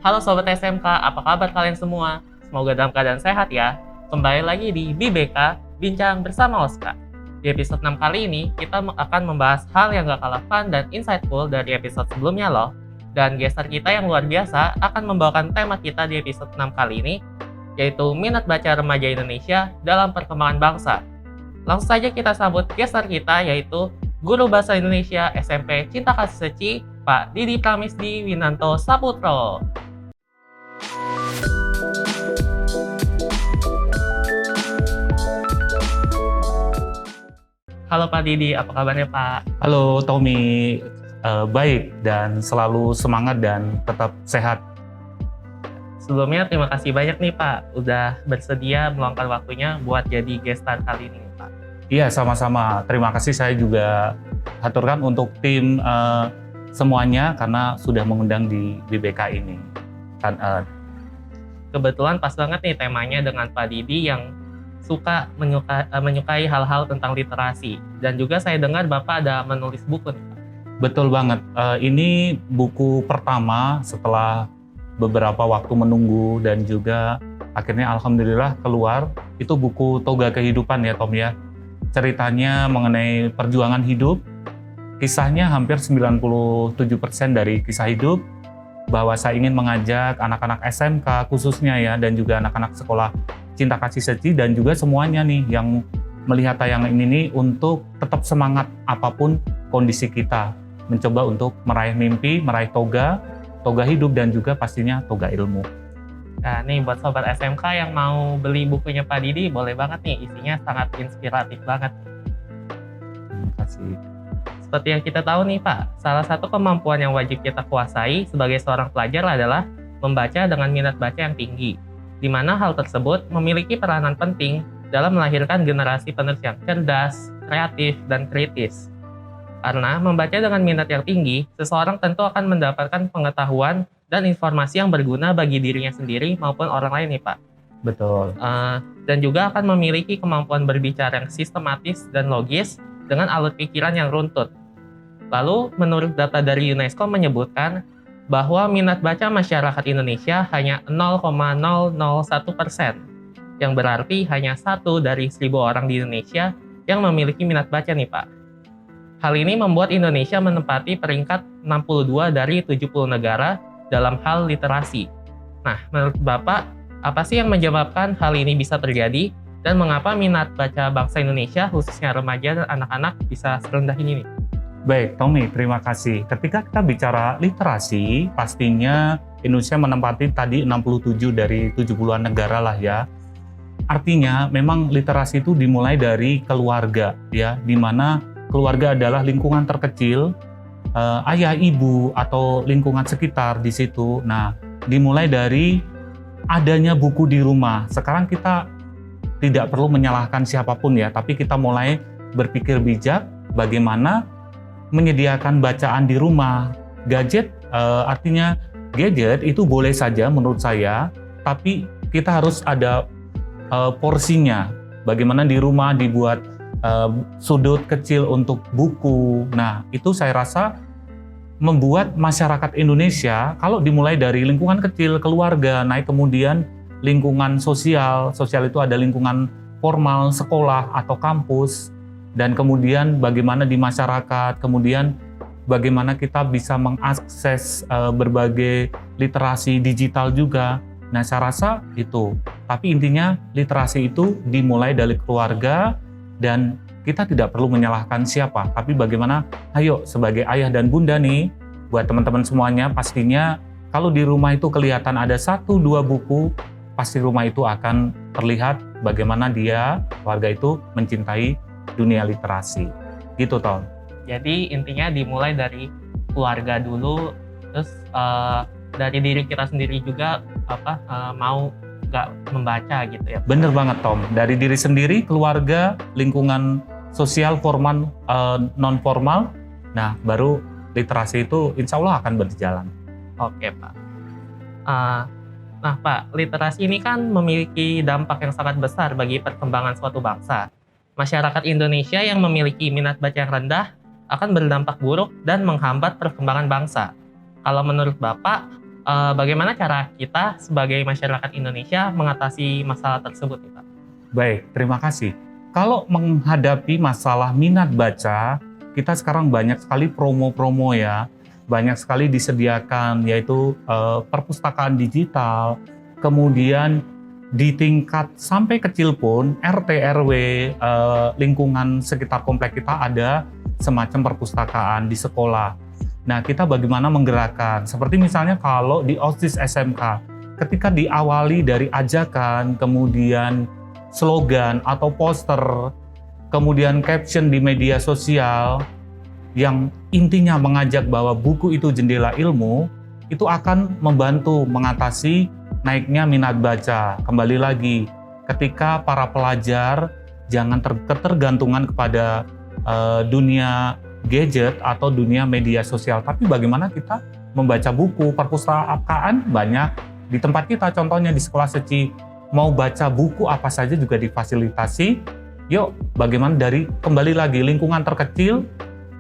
Halo Sobat SMK, apa kabar kalian semua? Semoga dalam keadaan sehat ya. Kembali lagi di BBK, Bincang Bersama Oscar. Di episode 6 kali ini, kita akan membahas hal yang gak kalah fun dan insightful dari episode sebelumnya loh. Dan gestar kita yang luar biasa akan membawakan tema kita di episode 6 kali ini, yaitu minat baca remaja Indonesia dalam perkembangan bangsa. Langsung saja kita sambut gestar kita, yaitu Guru Bahasa Indonesia SMP Cinta Kasih Seci, Pak Didi Pramisdi Winanto Saputro. Halo Pak Didi, apa kabarnya Pak? Halo Tommy, baik dan selalu semangat dan tetap sehat. Sebelumnya terima kasih banyak nih Pak, udah bersedia meluangkan waktunya buat jadi gestar kali ini Pak. Iya, sama-sama. Terima kasih, saya juga haturkan untuk tim semuanya karena sudah mengundang di BBK ini. Kebetulan pas banget nih temanya dengan Pak Didi yang suka menyukai hal-hal tentang literasi. Dan juga saya dengar Bapak ada menulis buku nih Pak. Betul banget. Ini buku pertama setelah beberapa waktu menunggu dan juga akhirnya alhamdulillah keluar. Itu buku Toga Kehidupan ya Tom ya. Ceritanya mengenai perjuangan hidup. Kisahnya hampir 97% dari kisah hidup. Bahwa saya ingin mengajak anak-anak SMK khususnya ya, dan juga anak-anak sekolah Cinta Kasih Seci dan juga semuanya nih yang melihat tayangan ini nih untuk tetap semangat apapun kondisi kita. Mencoba untuk meraih mimpi, meraih toga hidup dan juga pastinya toga ilmu. Nah nih buat Sobat SMK yang mau beli bukunya Pak Didi, boleh banget nih, isinya sangat inspiratif banget. Terima kasih. Seperti yang kita tahu nih Pak, salah satu kemampuan yang wajib kita kuasai sebagai seorang pelajar adalah membaca dengan minat baca yang tinggi, di mana hal tersebut memiliki peranan penting dalam melahirkan generasi penulis yang cerdas, kreatif, dan kritis. Karena membaca dengan minat yang tinggi, seseorang tentu akan mendapatkan pengetahuan dan informasi yang berguna bagi dirinya sendiri maupun orang lain nih Pak. Betul. Dan juga akan memiliki kemampuan berbicara yang sistematis dan logis dengan alur pikiran yang runtut. Lalu, menurut data dari UNESCO menyebutkan bahwa minat baca masyarakat Indonesia hanya 0,001%, yang berarti hanya 1 dari 1.000 orang di Indonesia yang memiliki minat baca nih Pak. Hal ini membuat Indonesia menempati peringkat 62 dari 70 negara dalam hal literasi. Nah, menurut Bapak, apa sih yang menyebabkan hal ini bisa terjadi? Dan mengapa minat baca bangsa Indonesia, khususnya remaja dan anak-anak, bisa serendah ini nih? Baik, Tommy, terima kasih. Ketika kita bicara literasi, pastinya Indonesia menempati tadi 67 dari 70-an negara lah ya. Artinya, memang literasi itu dimulai dari keluarga, ya, di mana keluarga adalah lingkungan terkecil, ayah, ibu, atau lingkungan sekitar di situ. Nah, dimulai dari adanya buku di rumah. Sekarang kita tidak perlu menyalahkan siapapun ya, tapi kita mulai berpikir bijak bagaimana menyediakan bacaan di rumah. Gadget, artinya gadget itu boleh saja menurut saya, tapi kita harus ada porsinya. Bagaimana di rumah dibuat sudut kecil untuk buku. Nah, itu saya rasa membuat masyarakat Indonesia, kalau dimulai dari lingkungan kecil, keluarga, naik kemudian lingkungan sosial itu ada lingkungan formal, sekolah atau kampus, dan kemudian bagaimana di masyarakat, kemudian bagaimana kita bisa mengakses berbagai literasi digital juga. Nah, saya rasa itu. Tapi intinya literasi itu dimulai dari keluarga dan kita tidak perlu menyalahkan siapa, tapi bagaimana, ayo sebagai ayah dan bunda nih, buat teman-teman semuanya, pastinya kalau di rumah itu kelihatan ada 1-2 buku, pasti rumah itu akan terlihat bagaimana dia, keluarga itu mencintai dunia literasi. Gitu, Tom. Jadi intinya dimulai dari keluarga dulu, terus dari diri kita sendiri juga mau nggak membaca gitu ya. Bener banget, Tom. Dari diri sendiri, keluarga, lingkungan sosial, formal, non formal, nah baru literasi itu insya Allah akan berjalan. Oke Pak. Nah Pak, literasi ini kan memiliki dampak yang sangat besar bagi perkembangan suatu bangsa. Masyarakat Indonesia yang memiliki minat baca yang rendah akan berdampak buruk dan menghambat perkembangan bangsa. Kalau menurut Bapak, Bagaimana cara kita sebagai masyarakat Indonesia mengatasi masalah tersebut nih, Pak? Baik, terima kasih. Kalau menghadapi masalah minat baca, kita sekarang banyak sekali promo-promo ya, banyak sekali disediakan yaitu perpustakaan digital, kemudian di tingkat sampai kecil pun RT RW lingkungan sekitar komplek kita ada semacam perpustakaan di sekolah. Nah, kita bagaimana menggerakkan? Seperti misalnya kalau di OSIS SMK, ketika diawali dari ajakan, kemudian slogan atau poster, kemudian caption di media sosial yang intinya mengajak bahwa buku itu jendela ilmu, itu akan membantu mengatasi naiknya minat baca. Kembali lagi, ketika para pelajar jangan ketergantungan kepada dunia gadget atau dunia media sosial, tapi bagaimana kita membaca buku. Perpustakaan banyak di tempat kita, contohnya di Sekolah Seci, mau baca buku apa saja juga difasilitasi. Yuk, bagaimana dari kembali lagi lingkungan terkecil,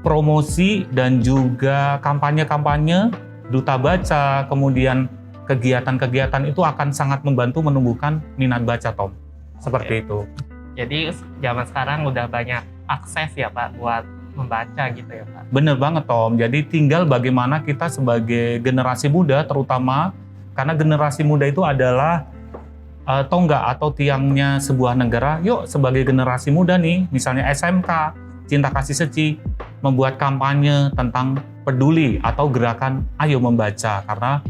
promosi dan juga kampanye-kampanye, duta baca, kemudian kegiatan-kegiatan itu akan sangat membantu menumbuhkan minat baca, Tom. Seperti itu. Jadi zaman sekarang udah banyak akses ya Pak buat membaca gitu ya Pak. Bener banget, Tom. Jadi tinggal bagaimana kita sebagai generasi muda, terutama karena generasi muda itu adalah tonggak atau tiangnya sebuah negara. Yuk, sebagai generasi muda nih, misalnya SMK, Cinta Kasih Seci, membuat kampanye tentang peduli atau gerakan ayo membaca, karena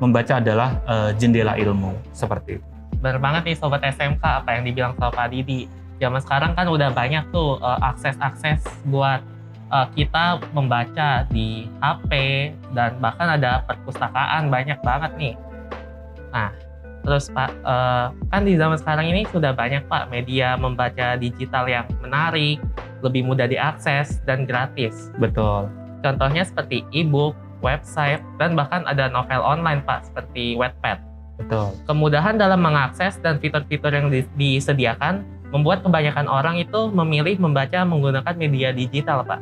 membaca adalah jendela ilmu, seperti itu. Bener banget nih Sobat SMK apa yang dibilang sama Pak Didi. Zaman sekarang kan udah banyak tuh akses-akses buat kita membaca di HP, dan bahkan ada perpustakaan banyak banget nih. Nah, terus Pak, kan di zaman sekarang ini sudah banyak Pak media membaca digital yang menarik, lebih mudah diakses, dan gratis. Betul. Contohnya seperti e-book, website, dan bahkan ada novel online Pak, seperti Wattpad. Betul. Kemudahan dalam mengakses dan fitur-fitur yang disediakan membuat kebanyakan orang itu memilih membaca menggunakan media digital, Pak.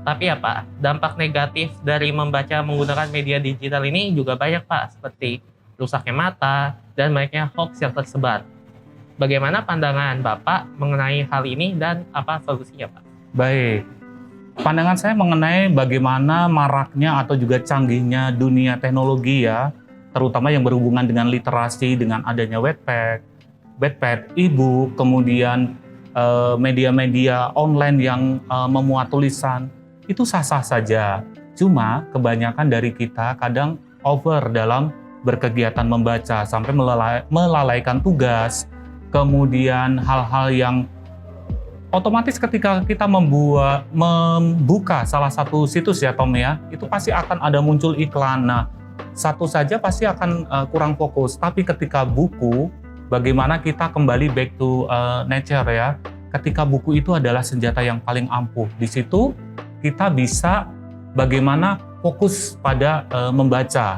Tapi ya Pak, dampak negatif dari membaca menggunakan media digital ini juga banyak Pak, seperti rusaknya mata dan banyaknya hoax yang tersebar. Bagaimana pandangan Bapak mengenai hal ini dan apa solusinya, Pak? Baik. Pandangan saya mengenai bagaimana maraknya atau juga canggihnya dunia teknologi ya, terutama yang berhubungan dengan literasi, dengan adanya Wattpad, e-book, kemudian media-media online yang memuat tulisan, itu sah-sah saja. Cuma kebanyakan dari kita kadang over dalam berkegiatan membaca, sampai melalaikan tugas, kemudian hal-hal yang otomatis ketika kita membuka salah satu situs ya Tom ya, itu pasti akan ada muncul iklan. Nah, satu saja pasti akan kurang fokus. Tapi ketika buku, bagaimana kita kembali back to nature ya. Ketika buku itu adalah senjata yang paling ampuh. Di situ kita bisa bagaimana fokus pada membaca.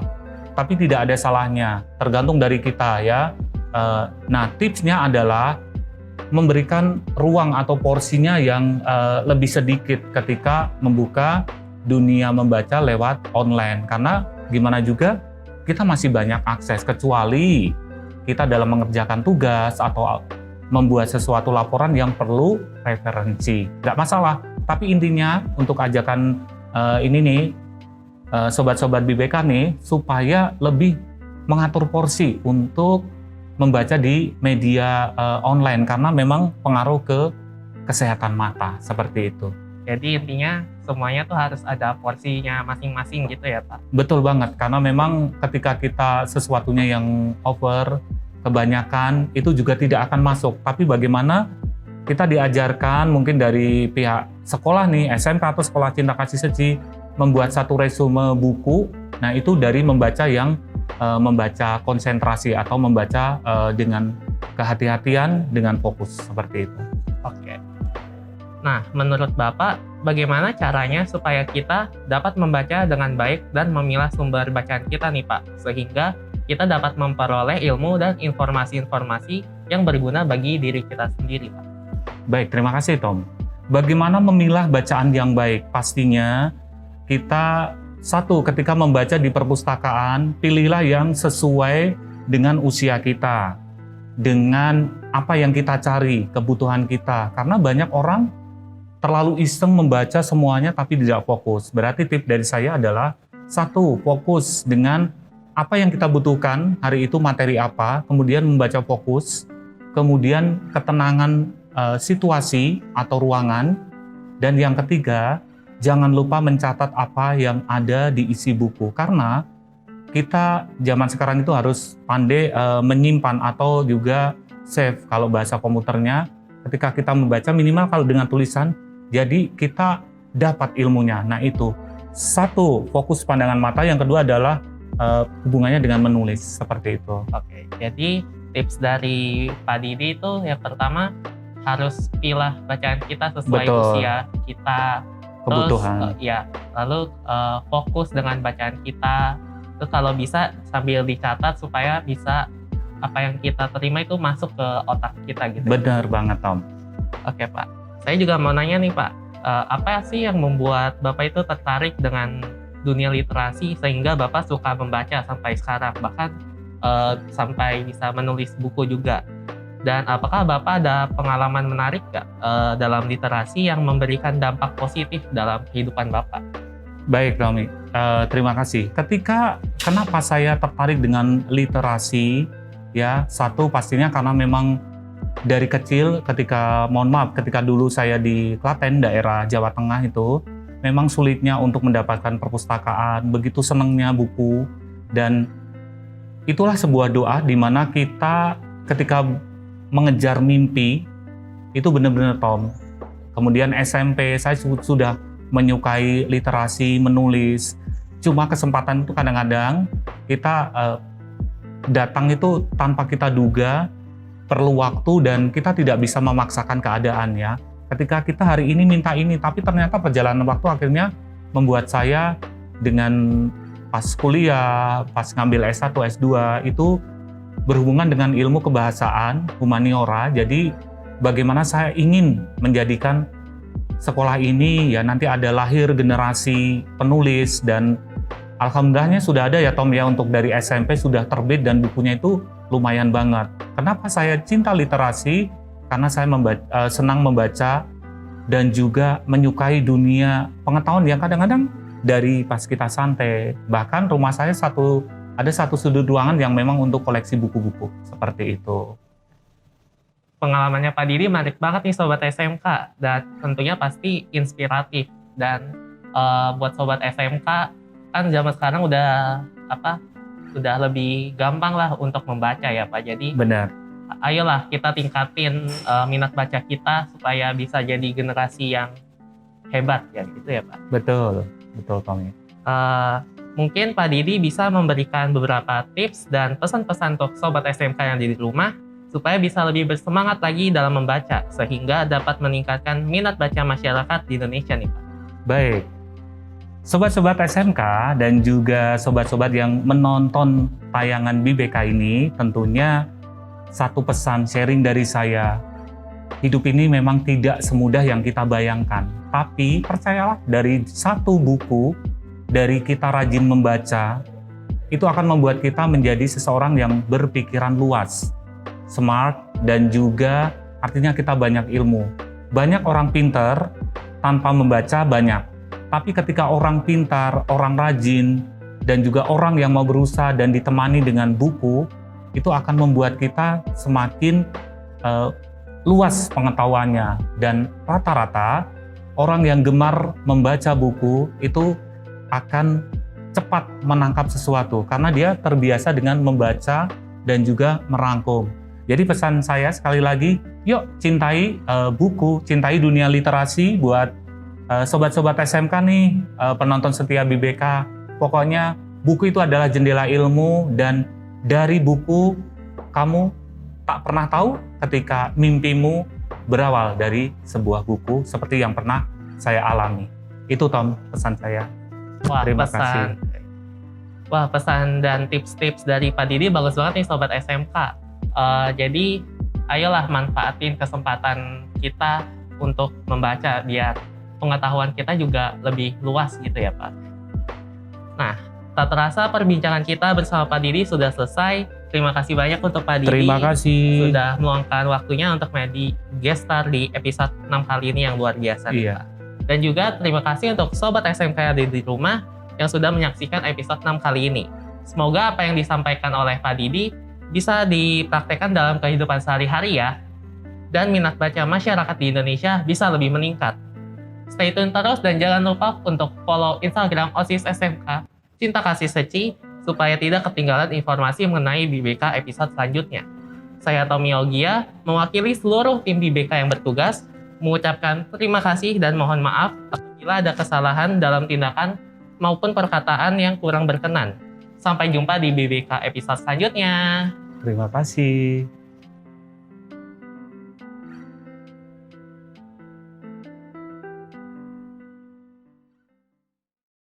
Tapi tidak ada salahnya, tergantung dari kita ya. Nah, tipsnya adalah memberikan ruang atau porsinya yang lebih sedikit ketika membuka dunia membaca lewat online. Karena gimana juga kita masih banyak akses, kecuali kita dalam mengerjakan tugas atau membuat sesuatu laporan yang perlu referensi. Nggak masalah, tapi intinya untuk ajakan ini nih, sobat-sobat BBK nih, supaya lebih mengatur porsi untuk membaca di media online, karena memang pengaruh ke kesehatan mata, seperti itu. Jadi intinya semuanya tuh harus ada porsinya masing-masing gitu ya Pak? Betul banget, karena memang ketika kita sesuatunya yang over, kebanyakan, itu juga tidak akan masuk. Tapi bagaimana kita diajarkan mungkin dari pihak sekolah nih, SMK atau Sekolah Cinta Kasih Seci, membuat satu resume buku. Nah, itu dari membaca yang membaca konsentrasi atau membaca dengan kehati-hatian, dengan fokus, seperti itu. Oke. Nah, menurut Bapak, bagaimana caranya supaya kita dapat membaca dengan baik dan memilah sumber bacaan kita nih Pak, sehingga kita dapat memperoleh ilmu dan informasi-informasi yang berguna bagi diri kita sendiri, Pak? Baik, terima kasih Tom. Bagaimana memilah bacaan yang baik? Pastinya kita Satu, ketika membaca di perpustakaan, pilihlah yang sesuai dengan usia kita, dengan apa yang kita cari, kebutuhan kita. Karena banyak orang terlalu iseng membaca semuanya tapi tidak fokus. Berarti tips dari saya adalah, satu, fokus dengan apa yang kita butuhkan, hari itu materi apa, kemudian membaca fokus, kemudian ketenangan situasi atau ruangan, dan yang ketiga, jangan lupa mencatat apa yang ada di isi buku. Karena kita zaman sekarang itu harus pandai menyimpan atau juga save kalau bahasa komputernya. Ketika kita membaca minimal kalau dengan tulisan, jadi kita dapat ilmunya. Nah itu, satu, fokus pandangan mata, yang kedua adalah hubungannya dengan menulis, seperti itu. Oke, jadi tips dari Pak Didi itu yang pertama harus pilih bacaan kita sesuai Betul. usia kita, Kebutuhan. terus lalu fokus dengan bacaan kita, terus kalau bisa sambil dicatat supaya bisa apa yang kita terima itu masuk ke otak kita gitu. Benar banget, Tom. Oke Pak, saya juga mau nanya nih Pak, apa sih yang membuat Bapak itu tertarik dengan dunia literasi sehingga Bapak suka membaca sampai sekarang, bahkan sampai bisa menulis buku juga? Dan apakah Bapak ada pengalaman menarik nggak dalam literasi yang memberikan dampak positif dalam kehidupan Bapak? Baik, Tommy. Terima kasih. Kenapa saya tertarik dengan literasi? Ya, satu pastinya karena memang dari kecil ketika dulu saya di Klaten, daerah Jawa Tengah itu, memang sulitnya untuk mendapatkan perpustakaan, begitu senangnya buku, dan itulah sebuah doa di mana kita ketika mengejar mimpi, itu benar-benar, Tom. Kemudian SMP, saya sudah menyukai literasi, menulis. Cuma kesempatan itu kadang-kadang kita datang itu tanpa kita duga, perlu waktu, dan kita tidak bisa memaksakan keadaan ya. Ketika kita hari ini minta ini, tapi ternyata perjalanan waktu akhirnya membuat saya dengan pas kuliah, pas ngambil S1, S2, itu berhubungan dengan ilmu kebahasaan, humaniora. Jadi bagaimana saya ingin menjadikan sekolah ini ya nanti ada lahir generasi penulis, dan alhamdulillahnya sudah ada ya Tom ya, untuk dari SMP sudah terbit dan bukunya itu lumayan banget. Kenapa saya cinta literasi? Karena saya senang membaca dan juga menyukai dunia pengetahuan yang kadang-kadang dari pas kita santai. Bahkan rumah saya ada satu sudut ruangan yang memang untuk koleksi buku-buku, seperti itu. Pengalamannya Pak Didi menarik banget nih Sobat SMK, dan tentunya pasti inspiratif. Dan buat Sobat SMK, kan zaman sekarang udah lebih gampang lah untuk membaca ya Pak. Jadi Benar. ayolah kita tingkatin minat baca kita supaya bisa jadi generasi yang hebat ya gitu ya Pak. Betul Tommy. Mungkin Pak Didi bisa memberikan beberapa tips dan pesan-pesan untuk Sobat SMK yang di rumah supaya bisa lebih bersemangat lagi dalam membaca sehingga dapat meningkatkan minat baca masyarakat di Indonesia nih Pak. Baik, Sobat-sobat SMK dan juga sobat-sobat yang menonton tayangan BBK ini, tentunya satu pesan sharing dari saya, hidup ini memang tidak semudah yang kita bayangkan. Tapi percayalah, dari satu buku, dari kita rajin membaca, itu akan membuat kita menjadi seseorang yang berpikiran luas, smart, dan juga artinya kita banyak ilmu. Banyak orang pintar tanpa membaca banyak. Tapi ketika orang pintar, orang rajin, dan juga orang yang mau berusaha dan ditemani dengan buku, itu akan membuat kita semakin luas pengetahuannya. Dan rata-rata orang yang gemar membaca buku itu akan cepat menangkap sesuatu karena dia terbiasa dengan membaca dan juga merangkum. Jadi pesan saya sekali lagi, yuk cintai buku, cintai dunia literasi buat sobat-sobat SMK nih, penonton setia BBK. Pokoknya buku itu adalah jendela ilmu, dan dari buku kamu tak pernah tahu ketika mimpimu berawal dari sebuah buku seperti yang pernah saya alami. Itu Tom, pesan saya. Wah, Terima kasih. Wah, pesan dan tips-tips dari Pak Didi bagus banget nih Sobat SMK. Jadi ayolah manfaatin kesempatan kita untuk membaca biar pengetahuan kita juga lebih luas gitu ya Pak. Tak terasa perbincangan kita bersama Pak Didi sudah selesai. Terima kasih banyak untuk Pak Didi. Terima kasih. Sudah meluangkan waktunya untuk menjadi guest star di episode 6 kali ini yang luar biasa. Iya. Dan juga terima kasih untuk Sobat SMK yang ada di rumah yang sudah menyaksikan episode 6 kali ini. Semoga apa yang disampaikan oleh Pak Didi bisa dipraktekkan dalam kehidupan sehari-hari ya. Dan minat baca masyarakat di Indonesia bisa lebih meningkat. Stay tune terus dan jangan lupa untuk follow Instagram OSIS SMK Cinta Kasih Seci supaya tidak ketinggalan informasi mengenai BBK episode selanjutnya. Saya Tommy Ogia, mewakili seluruh tim BBK yang bertugas, mengucapkan terima kasih dan mohon maaf apabila ada kesalahan dalam tindakan maupun perkataan yang kurang berkenan. Sampai jumpa di BBK episode selanjutnya. Terima kasih.